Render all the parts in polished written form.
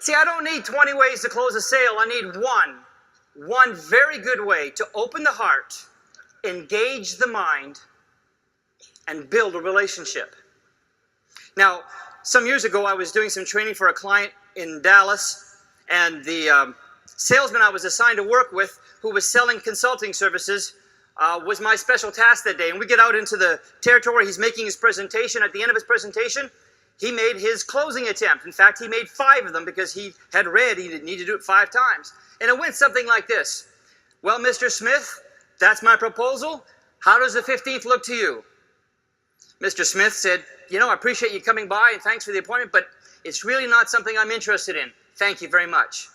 See, I don't need 20 ways to close a sale. I need one very good way to open the heart, engage the mind, and build a relationship. Now, some years ago, I was doing some training for a client in Dallas, and the salesman I was assigned to work with, who was selling consulting services, was my special task that day. And we get out into the territory. He's making his presentation. At the end of his presentation, he made his closing attempt. In fact, he made 5 of them because he had read he didn't need to do it 5 times. And it went something like this. Well, Mr. Smith, that's my proposal. How does the 15th look to you? Mr. Smith said, you know, I appreciate you coming by and thanks for the appointment, but it's really not something I'm interested in. Thank you very much.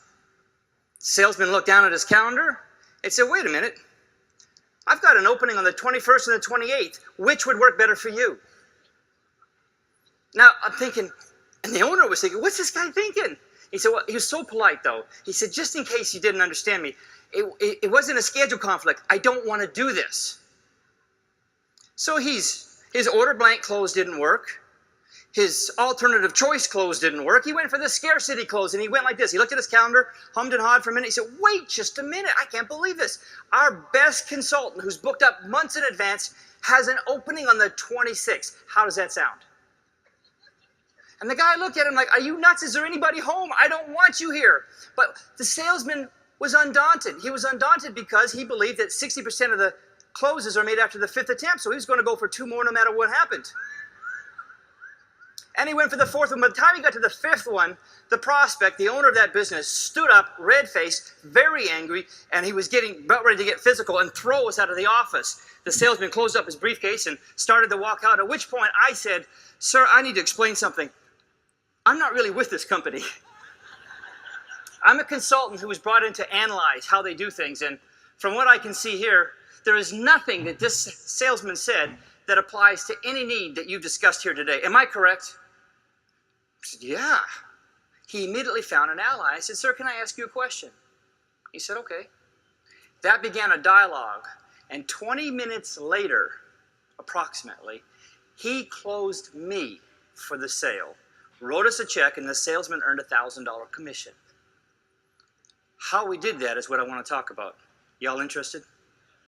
Salesman looked down at his calendar and said, wait a minute. I've got an opening on the 21st and the 28th. Which would work better for you? Now, I'm thinking, and the owner was thinking, what's this guy thinking? He said, well, he was so polite, though. He said, just in case you didn't understand me, it wasn't a schedule conflict. I don't want to do this. So his order blank close didn't work. His alternative choice close didn't work. He went for the scarcity close, and he went like this. He looked at his calendar, hummed and hawed for a minute. He said, wait just a minute. I can't believe this. Our best consultant, who's booked up months in advance, has an opening on the 26th. How does that sound? And the guy looked at him like, are you nuts? Is there anybody home? I don't want you here. But the salesman was undaunted. He was undaunted because he believed that 60% of the closes are made after the 5th attempt, so he was going to go for 2 more no matter what happened. And he went for the 4th one. By the time he got to the 5th one, the prospect, the owner of that business, stood up, red-faced, very angry, and he was about ready to get physical and throw us out of the office. The salesman closed up his briefcase and started to walk out, at which point I said, sir, I need to explain something. I'm not really with this company. I'm a consultant who was brought in to analyze how they do things, and from what I can see here, there is nothing that this salesman said that applies to any need that you've discussed here today. Am I correct? I said, yeah. He immediately found an ally. I said, sir, can I ask you a question? He said, okay. That began a dialogue, and 20 minutes later, approximately, he closed me for the sale, wrote us a check, and the salesman earned a $1,000 commission. How we did that is what I want to talk about. Y'all interested?